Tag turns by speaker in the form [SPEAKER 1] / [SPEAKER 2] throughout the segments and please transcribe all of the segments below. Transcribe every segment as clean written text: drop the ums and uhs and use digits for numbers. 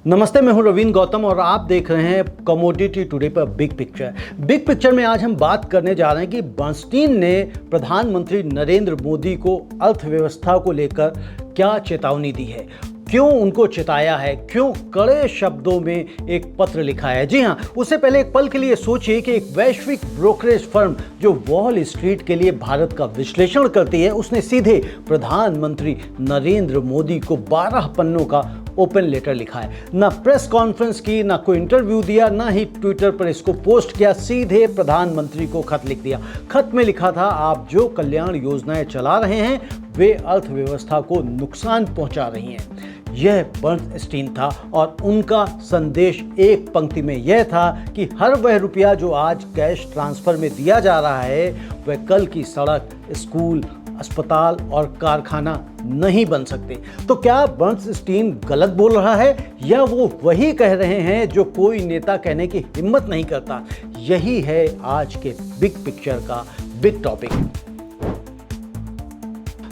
[SPEAKER 1] नमस्ते, मैं हूं रवीन गौतम और आप देख रहे हैं कमोडिटी टुडे पर बिग पिक्चर। बिग पिक्चर में आज हम बात करने जा रहे हैं कि बर्नस्टीन ने प्रधानमंत्री नरेंद्र मोदी को अर्थव्यवस्था को लेकर क्या चेतावनी दी है, क्यों उनको चिताया है, क्यों कड़े शब्दों में एक पत्र लिखा है। जी हाँ, उससे पहले एक पल के लिए सोचिए कि एक वैश्विक ब्रोकरेज फर्म जो वॉल स्ट्रीट के लिए भारत का विश्लेषण करती है, उसने सीधे प्रधानमंत्री नरेंद्र मोदी को 12 पन्नों का ओपन लेटर लिखा है। ना प्रेस कॉन्फ्रेंस की, ना कोई इंटरव्यू दिया, ना ही ट्विटर पर इसको पोस्ट किया, सीधे प्रधानमंत्री को खत लिख दिया। खत में लिखा था, आप जो कल्याण योजनाएं चला रहे हैं वे अर्थव्यवस्था को नुकसान पहुंचा रही हैं। यह बर्नस्टीन था और उनका संदेश एक पंक्ति में यह था कि हर वह रुपया जो आज कैश ट्रांसफर में दिया जा रहा है वह कल की सड़क, स्कूल, अस्पताल और कारखाना नहीं बन सकते। तो क्या बर्नस्टीन गलत बोल रहा है या वो वही कह रहे हैं जो कोई नेता कहने की हिम्मत नहीं करता? यही है आज के बिग पिक्चर का बिग टॉपिक।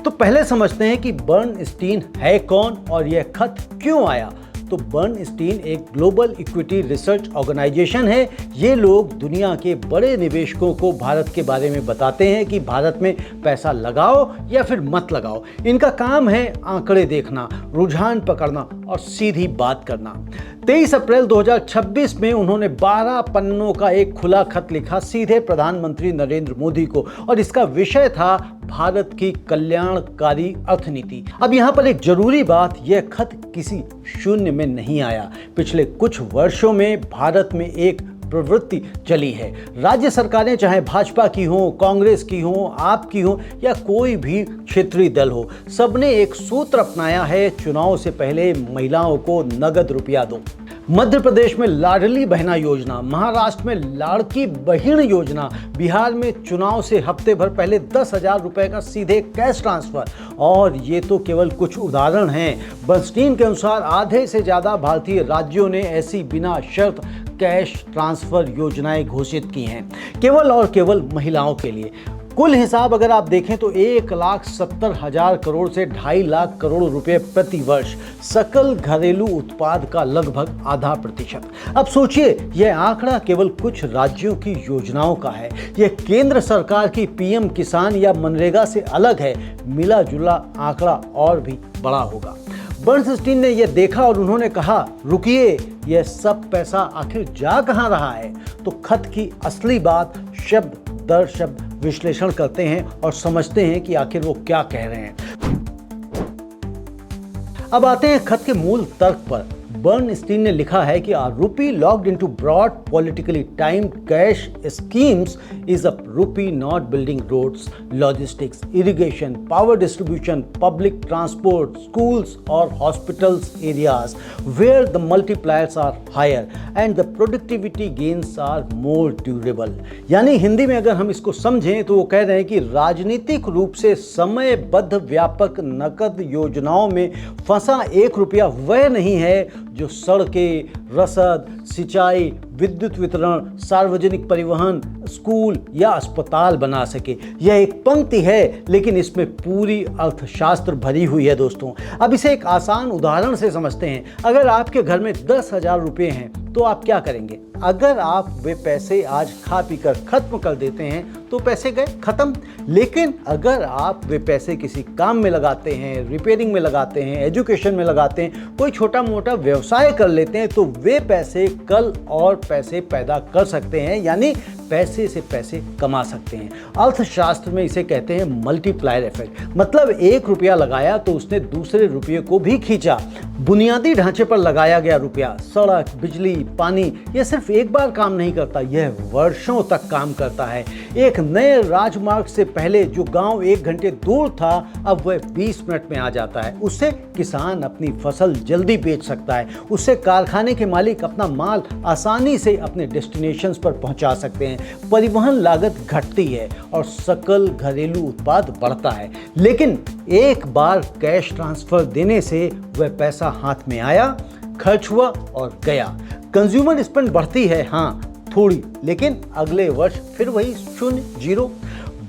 [SPEAKER 1] तो पहले समझते हैं कि बर्नस्टीन है कौन और यह खत क्यों आया। तो बर्नस्टीन एक ग्लोबल इक्विटी रिसर्च ऑर्गेनाइजेशन है। ये लोग दुनिया के बड़े निवेशकों को भारत के बारे में बताते हैं कि भारत में पैसा लगाओ या फिर मत लगाओ। इनका काम है आंकड़े देखना, रुझान पकड़ना और सीधी बात करना। 23 अप्रैल 2026 में उन्होंने 12 पन्नों का एक खुला खत लिखा सीधे प्रधानमंत्री नरेंद्र मोदी को, और इसका विषय था भारत की कल्याणकारी अर्थनीति। अब यहाँ पर एक जरूरी बात, यह खत किसी शून्य में नहीं आया। पिछले कुछ वर्षों में भारत में एक प्रवृत्ति चली है। राज्य सरकारें चाहे भाजपा की हो, कांग्रेस की हो, आप की हो या कोई भी क्षेत्रीय दल हो, सबने एक सूत्र अपनाया है, चुनाव से पहले महिलाओं को नगद रुपया दो। मध्य प्रदेश में लाडली बहना योजना, महाराष्ट्र में लाड़की बहिण योजना, बिहार में चुनाव से हफ्ते भर पहले 10,000 रुपए का सीधे कैश ट्रांसफर। और ये तो केवल कुछ उदाहरण हैं। बर्नस्टीन के अनुसार आधे से ज़्यादा भारतीय राज्यों ने ऐसी बिना शर्त कैश ट्रांसफर योजनाएं घोषित की हैं, केवल और केवल महिलाओं के लिए। कुल हिसाब अगर आप देखें तो 1,70,000 करोड़ से 2.5 लाख करोड़ रुपए प्रति वर्ष, सकल घरेलू उत्पाद का लगभग आधा प्रतिशत। अब सोचिए, यह आंकड़ा केवल कुछ राज्यों की योजनाओं का है। यह केंद्र सरकार की पीएम किसान या मनरेगा से अलग है। मिला जुला आंकड़ा और भी बड़ा होगा। बर्नस्टीन ने यह देखा और उन्होंने कहा, रुकिए, यह सब पैसा आखिर जा कहां रहा है? तो खत की असली बात शब्द दर शब्द विश्लेषण करते हैं और समझते हैं कि आखिर वो क्या कह रहे हैं। अब आते हैं खत के मूल तर्क पर। बर्नस्टीन ने लिखा है कि rupee locked into broad politically timed cash schemes is a rupee not building roads, logistics, irrigation, power distribution, public transport, schools or hospitals areas where the multipliers are higher and the productivity gains are more durable। यानी हिंदी में अगर हम इसको समझें तो वो कह रहे हैं कि राजनीतिक रूप से समयबद्ध व्यापक नकद योजनाओं में फंसा 1 रुपया वह नहीं है जो सड़कें, रसद, सिंचाई, विद्युत वितरण, सार्वजनिक परिवहन, स्कूल या अस्पताल बना सके। यह एक पंक्ति है लेकिन इसमें पूरी अर्थशास्त्र भरी हुई है दोस्तों। अब इसे एक आसान उदाहरण से समझते हैं। अगर आपके घर में 10,000 रुपये हैं तो आप क्या करेंगे? अगर आप वे पैसे आज खा पी कर खत्म कर देते हैं तो पैसे गए, खत्म। लेकिन अगर आप वे पैसे किसी काम में लगाते हैं, रिपेयरिंग में लगाते हैं, एजुकेशन में लगाते हैं, कोई छोटा मोटा व्यवसाय कर लेते हैं, तो वे पैसे कल और पैसे पैदा कर सकते हैं, यानी पैसे से पैसे कमा सकते हैं। अर्थशास्त्र में इसे कहते हैं मल्टीप्लायर इफेक्ट। मतलब 1 रुपया लगाया तो उसने दूसरे रुपये को भी खींचा। बुनियादी ढांचे पर लगाया गया रुपया, सड़क, बिजली, पानी, यह सिर्फ एक बार काम नहीं करता, यह वर्षों तक काम करता है। एक नए राजमार्ग से पहले जो गांव 1 घंटे दूर था, अब वह 20 मिनट में आ जाता है। उससे किसान अपनी फसल जल्दी बेच सकता है। उससे कारखाने के मालिक अपना माल आसानी से अपने डेस्टिनेशंस पर पहुंचा सकते हैं। परिवहन लागत घटती है और सकल घरेलू उत्पाद बढ़ता है। लेकिन एक बार कैश ट्रांसफर देने से वह पैसा हाथ में आया, खर्च हुआ और गया। कंज्यूमर स्पेंड बढ़ती है, हाँ थोड़ी, लेकिन अगले वर्ष फिर वही 0।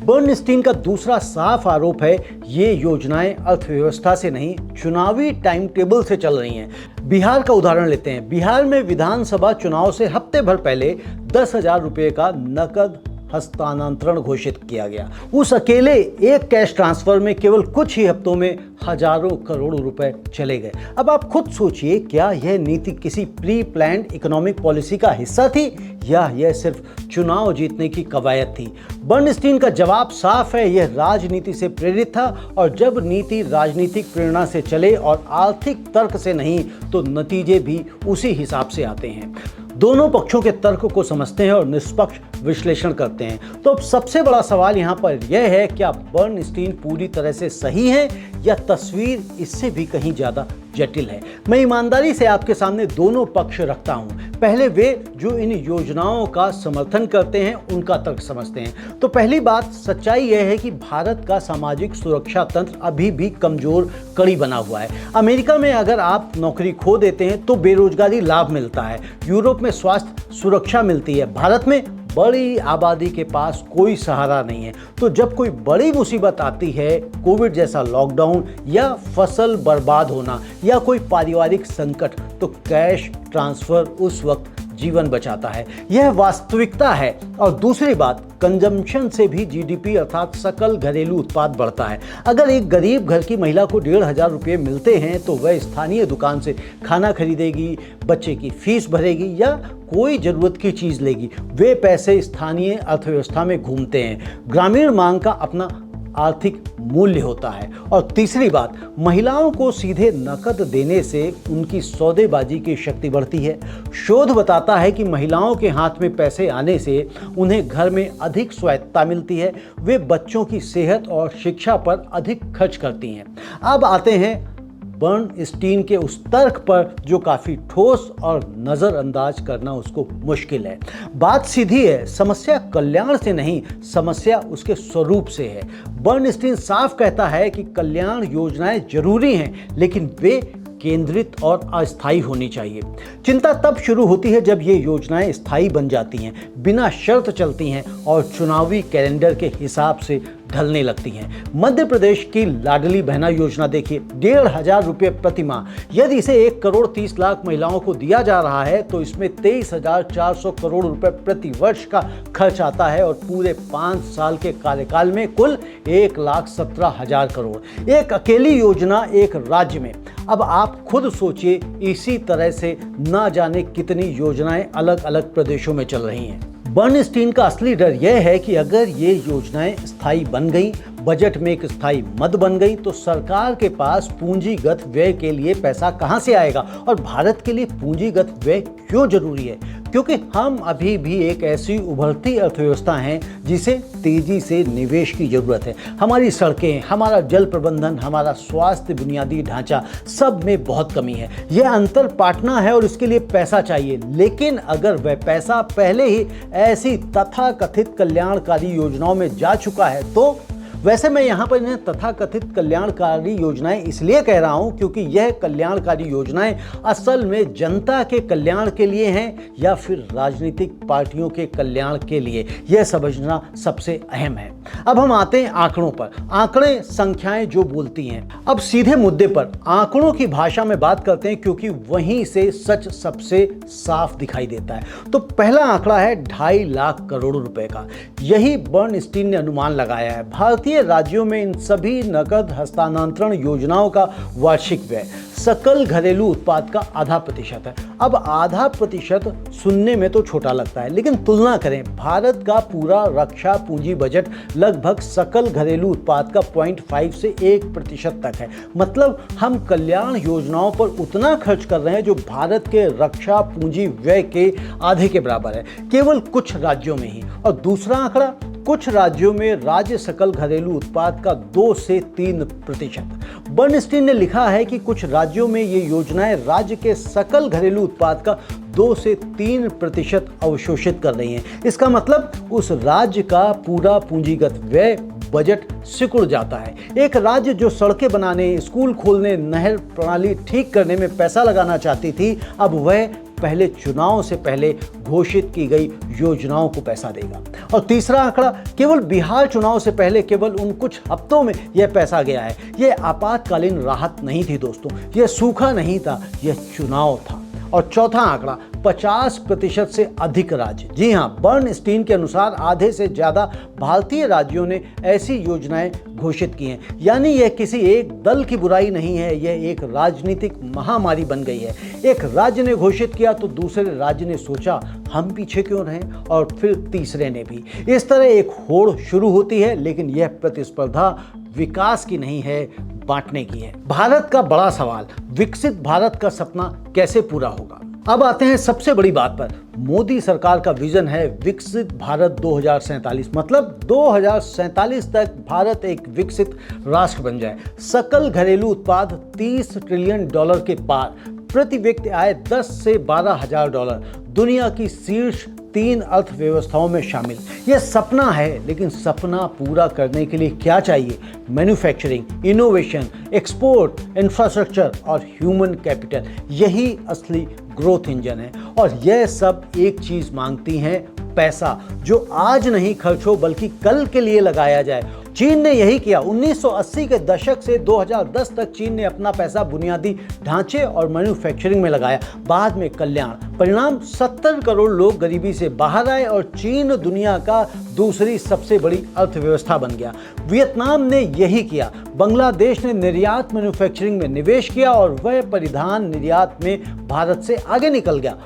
[SPEAKER 1] बर्नस्टीन का दूसरा साफ आरोप है, ये योजनाएं अर्थव्यवस्था से नहीं, चुनावी टाइम टेबल से चल रही हैं। बिहार का उदाहरण लेते हैं। बिहार में विधानसभा चुनाव से हफ्ते भर पहले 10,000 रुपये का नकद हस्तांतरण घोषित किया गया। उस अकेले एक कैश ट्रांसफर में केवल कुछ ही हफ्तों में हजारों करोड़ रुपए चले गए। अब आप खुद सोचिए, क्या यह नीति किसी प्री प्लान्ड इकोनॉमिक पॉलिसी का हिस्सा थी या यह सिर्फ चुनाव जीतने की कवायद थी? बर्नस्टीन का जवाब साफ है, यह राजनीति से प्रेरित था, और जब नीति राजनीतिक प्रेरणा से चले और आर्थिक तर्क से नहीं, तो नतीजे भी उसी हिसाब से आते हैं। दोनों पक्षों के तर्क को समझते हैं और निष्पक्ष विश्लेषण करते हैं। तो अब सबसे बड़ा सवाल यहाँ पर यह है, क्या बर्नस्टीन पूरी तरह से सही है या तस्वीर इससे भी कहीं ज़्यादा जटिल है? मैं ईमानदारी से आपके सामने दोनों पक्ष रखता हूँ। पहले वे जो इन योजनाओं का समर्थन करते हैं उनका तर्क समझते हैं। तो पहली बात, सच्चाई यह है कि भारत का सामाजिक सुरक्षा तंत्र अभी भी कमजोर कड़ी बना हुआ है। अमेरिका में अगर आप नौकरी खो देते हैं तो बेरोजगारी लाभ मिलता है, यूरोप में स्वास्थ्य सुरक्षा मिलती है, भारत में बड़ी आबादी के पास कोई सहारा नहीं है। तो जब कोई बड़ी मुसीबत आती है, कोविड जैसा लॉकडाउन या फसल बर्बाद होना या कोई पारिवारिक संकट, तो कैश ट्रांसफर उस वक्त जीवन बचाता है। यह वास्तविकता है। और दूसरी बात, कंजम्पशन से भी जीडीपी अर्थात सकल घरेलू उत्पाद बढ़ता है। अगर एक गरीब घर की महिला को 1,500 रुपये मिलते हैं तो वह स्थानीय दुकान से खाना खरीदेगी, बच्चे की फीस भरेगी या कोई ज़रूरत की चीज़ लेगी। वे पैसे स्थानीय अर्थव्यवस्था में घूमते हैं। ग्रामीण मांग का अपना आर्थिक मूल्य होता है। और तीसरी बात, महिलाओं को सीधे नकद देने से उनकी सौदेबाजी की शक्ति बढ़ती है। शोध बताता है कि महिलाओं के हाथ में पैसे आने से उन्हें घर में अधिक स्वायत्तता मिलती है, वे बच्चों की सेहत और शिक्षा पर अधिक खर्च करती हैं। अब आते हैं बर्नस्टीन के उस तर्क पर जो काफ़ी ठोस और नज़रअंदाज करना उसको मुश्किल है। बात सीधी है, समस्या कल्याण से नहीं, समस्या उसके स्वरूप से है। बर्नस्टीन साफ कहता है कि कल्याण योजनाएं जरूरी हैं, लेकिन वे केंद्रित और अस्थायी होनी चाहिए। चिंता तब शुरू होती है जब ये योजनाएं स्थायी बन जाती हैं, बिना शर्त चलती हैं और चुनावी कैलेंडर के हिसाब से ढलने लगती हैं। मध्य प्रदेश की लाडली बहना योजना देखिए, 1,500 रुपये प्रति माह। यदि इसे 1,30,00,000 महिलाओं को दिया जा रहा है तो इसमें 23,400 करोड़ रुपए प्रति वर्ष का खर्च आता है और पूरे 5 साल के कार्यकाल में कुल 1,17,000 करोड़। एक अकेली योजना एक राज्य में। अब आप खुद सोचिए, इसी तरह से ना जाने कितनी योजनाएं अलग अलग प्रदेशों में चल रही हैं। बर्नस्टीन का असली डर यह है कि अगर ये योजनाएं स्थायी बन गई, बजट में एक स्थायी मद बन गई, तो सरकार के पास पूंजीगत व्यय के लिए पैसा कहां से आएगा? और भारत के लिए पूंजीगत व्यय क्यों जरूरी है? क्योंकि हम अभी भी एक ऐसी उभरती अर्थव्यवस्था हैं जिसे तेजी से निवेश की जरूरत है। हमारी सड़कें, हमारा जल प्रबंधन, हमारा स्वास्थ्य बुनियादी ढांचा, सब में बहुत कमी है। यह अंतर पाटना है और इसके लिए पैसा चाहिए। लेकिन अगर वह पैसा पहले ही ऐसी तथाकथित कल्याणकारी योजनाओं में जा चुका है तो वैसे मैं यहाँ पर इन्हें तथाकथित कल्याणकारी योजनाएं इसलिए कह रहा हूँ क्योंकि यह कल्याणकारी योजनाएं असल में जनता के कल्याण के लिए हैं या फिर राजनीतिक पार्टियों के कल्याण के लिए, यह समझना सबसे अहम है। अब हम आते हैं आंकड़ों पर। आंकड़े, संख्याएं जो बोलती हैं। अब सीधे मुद्दे पर आंकड़ों की भाषा में बात करते हैं क्योंकि वहीं से सच सबसे साफ दिखाई देता है। तो पहला आंकड़ा है 2.5 लाख करोड़ रुपए का। यही बर्नस्टीन ने अनुमान लगाया है। भारतीय राज्यों में इन सभी नकद हस्तांतरण योजनाओं का वार्षिक व्यय सकल घरेलू उत्पाद का 0.5% है। अब 0.5% सुनने में तो छोटा लगता है, लेकिन तुलना करें, भारत का पूरा रक्षा पूंजी बजट लगभग सकल घरेलू उत्पाद का 0.5 से 1% तक है। मतलब हम कल्याण योजनाओं पर उतना खर्च कर रहे हैं जो भारत के रक्षा पूंजी व्यय के आधे के बराबर है, केवल कुछ राज्यों में ही। और दूसरा आंकड़ा, कुछ राज्यों में राज्य सकल घरेलू उत्पाद का 2 से 3%। बर्नस्टीन ने लिखा है कि कुछ राज्यों में ये योजनाएं राज्य के सकल घरेलू उत्पाद का 2 से 3% अवशोषित कर रही हैं। इसका मतलब उस राज्य का पूरा पूंजीगत व्यय बजट सिकुड़ जाता है। एक राज्य जो सड़कें बनाने, स्कूल खोलने, नहर प्रणाली ठीक करने में पैसा लगाना चाहती थी, अब वह पहले चुनाव से पहले घोषित की गई योजनाओं को पैसा देगा। और तीसरा आंकड़ा, केवल बिहार चुनाव से पहले केवल उन कुछ हफ्तों में यह पैसा गया है। यह आपातकालीन राहत नहीं थी दोस्तों, यह सूखा नहीं था, यह चुनाव था। और चौथा आंकड़ा, 50% से अधिक राज्य, जी हाँ, बर्नस्टीन के अनुसार आधे से ज़्यादा भारतीय राज्यों ने ऐसी योजनाएं घोषित की हैं। यानी यह किसी एक दल की बुराई नहीं है, यह एक राजनीतिक महामारी बन गई है। एक राज्य ने घोषित किया तो दूसरे राज्य ने सोचा हम पीछे क्यों रहें, और फिर तीसरे ने भी। इस तरह एक होड़ शुरू होती है, लेकिन यह प्रतिस्पर्धा विकास की नहीं है, बांटने की है। भारत का बड़ा सवाल, विकसित भारत का सपना कैसे पूरा होगा। अब आते हैं सबसे बड़ी बात पर। मोदी सरकार का विजन है विकसित भारत 2047, मतलब 2047 तक भारत एक विकसित राष्ट्र बन जाए। सकल घरेलू उत्पाद $30 ट्रिलियन के पार, प्रति व्यक्ति आय 10 से 12 हजार डॉलर, दुनिया की शीर्ष 3 अर्थव्यवस्थाओं में शामिल। यह सपना है, लेकिन सपना पूरा करने के लिए क्या चाहिए? मैन्युफैक्चरिंग, इनोवेशन, एक्सपोर्ट, इंफ्रास्ट्रक्चर और ह्यूमन कैपिटल, यही असली ग्रोथ इंजन है। और यह सब एक चीज मांगती हैं, पैसा, जो आज नहीं खर्च हो बल्कि कल के लिए लगाया जाए। चीन ने यही किया। 1980 के दशक से 2010 तक चीन ने अपना पैसा बुनियादी ढांचे और मैन्युफैक्चरिंग में लगाया, बाद में कल्याण। परिणाम, 70 करोड़ लोग गरीबी से बाहर आए और चीन दुनिया का दूसरी सबसे बड़ी अर्थव्यवस्था बन गया। वियतनाम ने यही किया। बांग्लादेश ने निर्यात मैन्युफैक्चरिंग में निवेश किया और वह परिधान निर्यात में भारत से आगे निकल गया।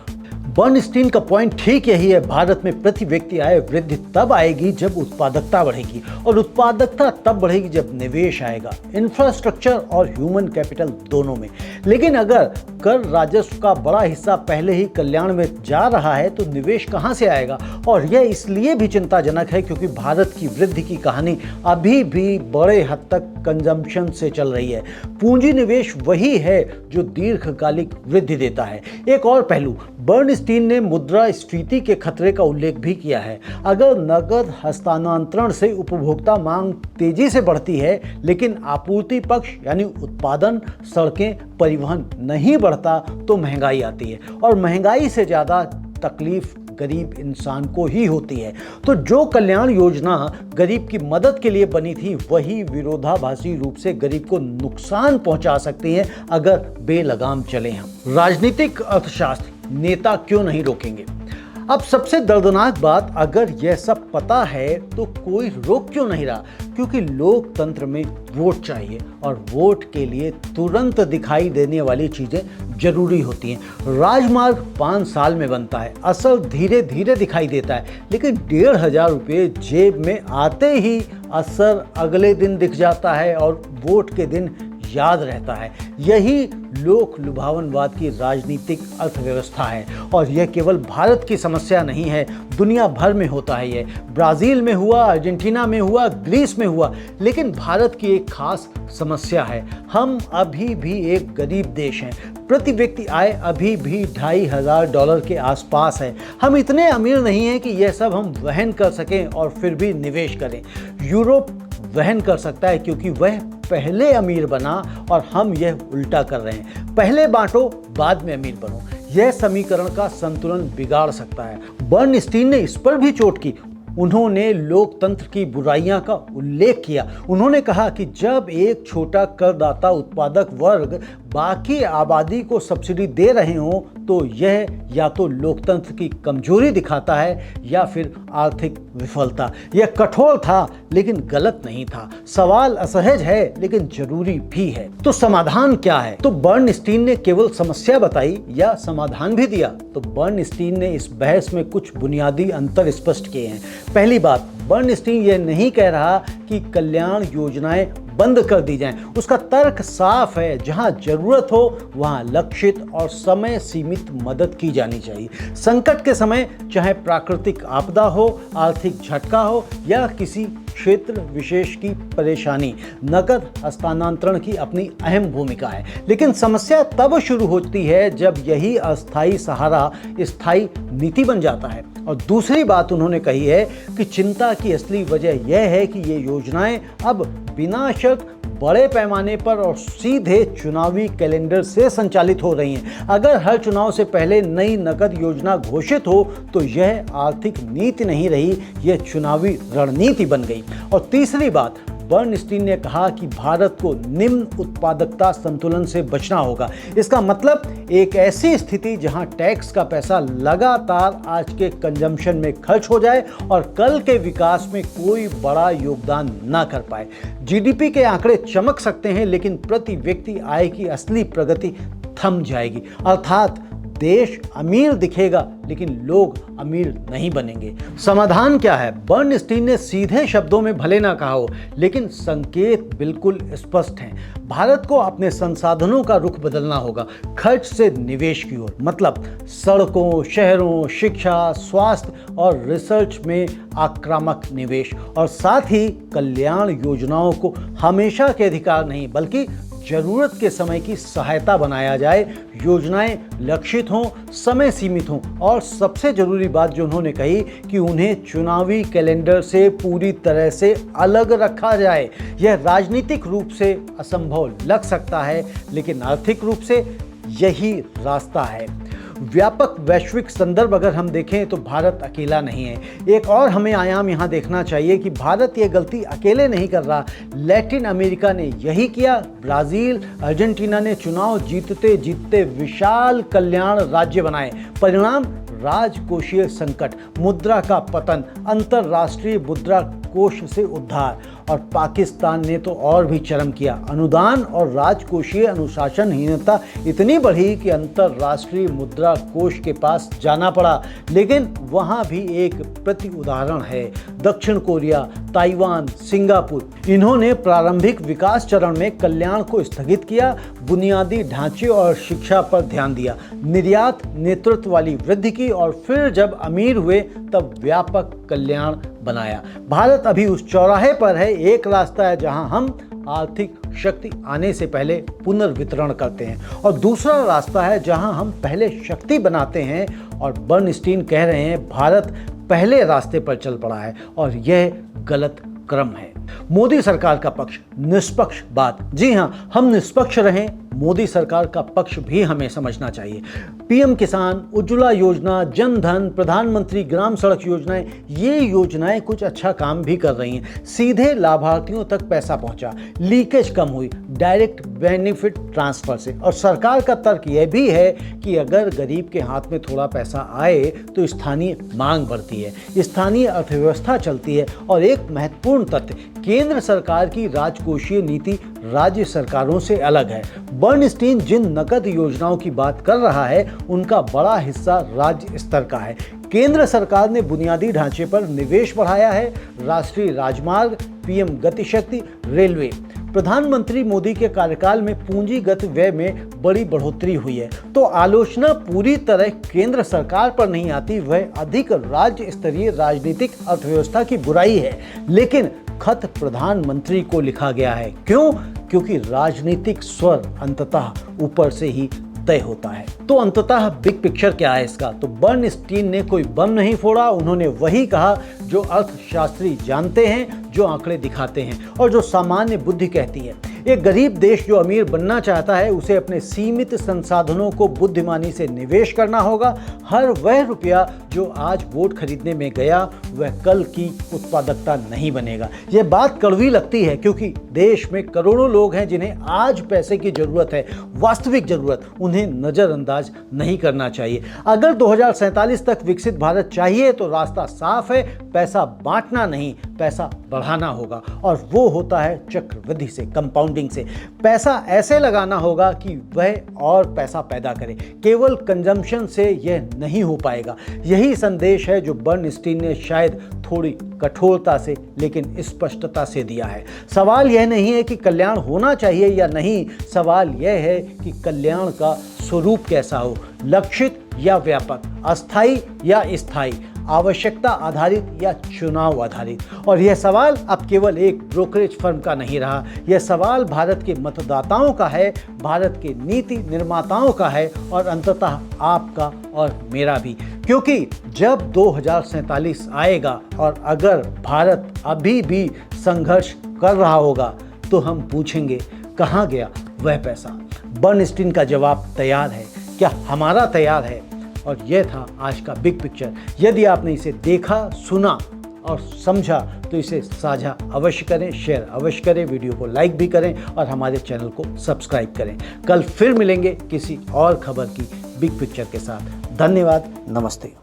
[SPEAKER 1] बर्नस्टीन का पॉइंट ठीक यही है, भारत में प्रति व्यक्ति आय वृद्धि तब आएगी जब उत्पादकता बढ़ेगी, और उत्पादकता तब बढ़ेगी जब निवेश आएगा, इंफ्रास्ट्रक्चर और ह्यूमन कैपिटल दोनों में। लेकिन अगर कर राजस्व का बड़ा हिस्सा पहले ही कल्याण में जा रहा है तो निवेश कहां से आएगा? और यह इसलिए भी चिंताजनक है क्योंकि भारत की वृद्धि की कहानी अभी भी बड़े हद तक कंजम्पशन से चल रही है। पूंजी निवेश वही है जो दीर्घकालिक वृद्धि देता है। एक और पहलू, बर्नस्टीन ने मुद्रास्फीति के खतरे का उल्लेख भी किया है। अगर नकद हस्तांतरण से उपभोक्ता मांग तेजी से बढ़ती है लेकिन आपूर्ति पक्ष यानी उत्पादन, सड़कें, परिवहन नहीं बढ़ता तो महंगाई आती है, और महंगाई से ज़्यादा तकलीफ गरीब इंसान को ही होती है। तो जो कल्याण योजना गरीब की मदद के लिए बनी थी वही विरोधाभासी रूप से गरीब को नुकसान पहुंचा सकती है अगर बेलगाम चले हम। राजनीतिक अर्थशास्त्र, नेता क्यों नहीं रोकेंगे? अब सबसे दर्दनाक बात, अगर यह सब पता है तो कोई रोक क्यों नहीं रहा? क्योंकि लोकतंत्र में वोट चाहिए, और वोट के लिए तुरंत दिखाई देने वाली चीज़ें जरूरी होती हैं। राजमार्ग 5 साल में बनता है, असर धीरे धीरे दिखाई देता है, लेकिन 1,500 रुपये जेब में आते ही असर अगले दिन दिख जाता है और वोट के दिन याद रहता है। यही लोक लुभावनवाद की राजनीतिक अर्थव्यवस्था है, और यह केवल भारत की समस्या नहीं है, दुनिया भर में होता है। यह ब्राज़ील में हुआ, अर्जेंटीना में हुआ, ग्रीस में हुआ। लेकिन भारत की एक खास समस्या है, हम अभी भी एक गरीब देश हैं। प्रति व्यक्ति आय अभी भी $2,500 के आसपास है। हम इतने अमीर नहीं हैं कि यह सब हम वहन कर सकें और फिर भी निवेश करें। यूरोप वहन कर सकता है क्योंकि वह पहले अमीर बना, और हम यह उल्टा कर रहे हैं, पहले बांटो बाद में अमीर बनो। यह समीकरण का संतुलन बिगाड़ सकता है। बर्नस्टीन ने इस पर भी चोट की। उन्होंने लोकतंत्र की बुराइयां का उल्लेख किया। उन्होंने कहा कि जब एक छोटा करदाता उत्पादक वर्ग बाकी आबादी को सब्सिडी दे रहे हों तो यह या तो लोकतंत्र की कमजोरी दिखाता है या फिर आर्थिक विफलता। यह कठोर था लेकिन गलत नहीं था। सवाल असहज है लेकिन जरूरी भी है। तो समाधान क्या है? तो बर्नस्टीन ने केवल समस्या बताई या समाधान भी दिया? तो बर्नस्टीन ने इस बहस में कुछ बुनियादी अंतर स्पष्ट किए हैं। पहली बात, बर्नस्टीन यह नहीं कह रहा कि कल्याण योजनाएं बंद कर दी जाएं। उसका तर्क साफ है, जहां जरूरत हो वहां लक्षित और समय सीमित मदद की जानी चाहिए। संकट के समय, चाहे प्राकृतिक आपदा हो, आर्थिक झटका हो या किसी क्षेत्र विशेष की परेशानी, नकद हस्तांतरण की अपनी अहम भूमिका है। लेकिन समस्या तब शुरू होती है जब यही अस्थायी सहारा स्थायी नीति बन जाता है। और दूसरी बात उन्होंने कही है कि चिंता की असली वजह यह है कि ये योजनाएं अब बिना शर्त बड़े पैमाने पर और सीधे चुनावी कैलेंडर से संचालित हो रही हैं। अगर हर चुनाव से पहले नई नकद योजना घोषित हो तो यह आर्थिक नीति नहीं रही, यह चुनावी रणनीति बन गई। और तीसरी बात, बर्नस्टीन ने कहा कि भारत को निम्न उत्पादकता संतुलन से बचना होगा। इसका मतलब एक ऐसी स्थिति जहां टैक्स का पैसा लगातार आज के कंजम्पशन में खर्च हो जाए और कल के विकास में कोई बड़ा योगदान ना कर पाए। जीडीपी के आंकड़े चमक सकते हैं, लेकिन प्रति व्यक्ति आय की असली प्रगति थम जाएगी। अर्थात देश अमीर दिखेगा लेकिन लोग अमीर नहीं बनेंगे। समाधान क्या है? बर्नस्टीन ने सीधे शब्दों में भले ना कहा हो, लेकिन संकेत बिल्कुल स्पष्ट हैं। भारत को अपने संसाधनों का रुख बदलना होगा, खर्च से निवेश की ओर। मतलब सड़कों, शहरों, शिक्षा, स्वास्थ्य और रिसर्च में आक्रामक निवेश, और साथ ही कल्याण योजनाओं को हमेशा के अधिकार नहीं बल्कि जरूरत के समय की सहायता बनाया जाए। योजनाएं लक्षित हों, समय सीमित हों, और सबसे जरूरी बात जो उन्होंने कही कि उन्हें चुनावी कैलेंडर से पूरी तरह से अलग रखा जाए। यह राजनीतिक रूप से असंभव लग सकता है, लेकिन आर्थिक रूप से यही रास्ता है। व्यापक वैश्विक संदर्भ अगर हम देखें तो भारत अकेला नहीं है। एक और हमें आयाम यहाँ देखना चाहिए कि भारत ये गलती अकेले नहीं कर रहा। लैटिन अमेरिका ने यही किया। ब्राज़ील, अर्जेंटीना ने चुनाव जीतते जीतते विशाल कल्याण राज्य बनाए। परिणाम राजकोषीय संकट, मुद्रा का पतन, अंतर्राष्ट्रीय मुद्रा कोष से उद्धार। और पाकिस्तान ने तो और भी चरम किया। अनुदान और राजकोषीय अनुशासनहीनता इतनी बढ़ी कि अंतर्राष्ट्रीय मुद्रा कोष के पास जाना पड़ा। लेकिन वहाँ भी एक प्रति उदाहरण है, दक्षिण कोरिया, ताइवान, सिंगापुर। इन्होंने प्रारंभिक विकास चरण में कल्याण को स्थगित किया, बुनियादी ढांचे और शिक्षा पर ध्यान दिया, निर्यात नेतृत्व वाली वृद्धि की, और फिर जब अमीर हुए तब व्यापक कल्याण बनाया। भारत अभी उस चौराहे पर है। एक रास्ता है जहां हम आर्थिक शक्ति आने से पहले पुनर्वितरण करते हैं, और दूसरा रास्ता है जहां हम पहले शक्ति बनाते हैं। और बर्नस्टीन कह रहे हैं भारत पहले रास्ते पर चल पड़ा है और यह गलत क्रम है। मोदी सरकार का पक्ष, निष्पक्ष बात। जी हां, हम निष्पक्ष रहें, मोदी सरकार का पक्ष भी हमें समझना चाहिए। पीएम किसान, उज्ज्वला योजना, जन धन, प्रधानमंत्री ग्राम सड़क योजनाएं, ये योजनाएं कुछ अच्छा काम भी कर रही हैं। सीधे लाभार्थियों तक पैसा पहुंचा, लीकेज कम हुई डायरेक्ट बेनिफिट ट्रांसफर से। और सरकार का तर्क यह भी है कि अगर गरीब के हाथ में थोड़ा पैसा आए तो स्थानीय मांग बढ़ती है, स्थानीय अर्थव्यवस्था चलती है। और एक महत्वपूर्ण तथ्य, केंद्र सरकार की राजकोषीय नीति राज्य सरकारों से अलग है। बर्नस्टीन जिन नकद योजनाओं की बात कर रहा है उनका बड़ा हिस्सा राज्य स्तर का है। केंद्र सरकार ने बुनियादी ढांचे पर निवेश बढ़ाया है, राष्ट्रीय राजमार्ग, पीएम गतिशक्ति, रेलवे। प्रधानमंत्री मोदी के कार्यकाल में पूंजीगत व्यय में बड़ी बढ़ोतरी हुई है। तो आलोचना पूरी तरह केंद्र सरकार पर नहीं आती, वह अधिक राज्य स्तरीय राजनीतिक अर्थव्यवस्था की बुराई है। लेकिन खत प्रधानमंत्री को लिखा गया है। क्यों? क्योंकि राजनीतिक स्वर अंततः ऊपर से ही तय होता है। तो अंततः बिग पिक्चर क्या है इसका? तो बर्नस्टीन ने कोई बम नहीं फोड़ा, उन्होंने वही कहा जो अर्थशास्त्री जानते हैं, जो आंकड़े दिखाते हैं और जो सामान्य बुद्धि कहती है। एक गरीब देश जो अमीर बनना चाहता है उसे अपने सीमित संसाधनों को बुद्धिमानी से निवेश करना होगा। हर वह रुपया जो आज वोट खरीदने में गया वह कल की उत्पादकता नहीं बनेगा। यह बात कड़वी लगती है क्योंकि देश में करोड़ों लोग हैं जिन्हें आज पैसे की जरूरत है, वास्तविक जरूरत। उन्हें नजरअंदाज नहीं करना चाहिए। अगर 2047 तक विकसित भारत चाहिए तो रास्ता साफ है, पैसा बांटना नहीं, पैसा बढ़ाना होगा। और वो होता है चक्रवृद्धि से, कंपाउंडिंग से। पैसा ऐसे लगाना होगा कि वह और पैसा पैदा करे, केवल कंजम्पशन से यह नहीं हो पाएगा। यही संदेश है जो बर्नस्टीन ने शायद थोड़ी कठोरता से लेकिन स्पष्टता से दिया है। सवाल यह नहीं है कि कल्याण होना चाहिए या नहीं, सवाल यह है कि कल्याण का स्वरूप कैसा हो, लक्षित या व्यापक, अस्थायी या स्थायी, आवश्यकता आधारित या चुनाव आधारित। और यह सवाल अब केवल एक ब्रोकरेज फर्म का नहीं रहा, यह सवाल भारत के मतदाताओं का है, भारत के नीति निर्माताओं का है और अंततः आपका और मेरा भी। क्योंकि जब 2047 आएगा और अगर भारत अभी भी संघर्ष कर रहा होगा तो हम पूछेंगे कहाँ गया वह पैसा। बर्नस्टीन का जवाब तैयार है, क्या हमारा तैयार है? और यह था आज का बिग पिक्चर। यदि आपने इसे देखा, सुना और समझा तो इसे साझा अवश्य करें, शेयर अवश्य करें, वीडियो को लाइक भी करें और हमारे चैनल को सब्सक्राइब करें। कल फिर मिलेंगे किसी और खबर की बिग पिक्चर के साथ। धन्यवाद, नमस्ते।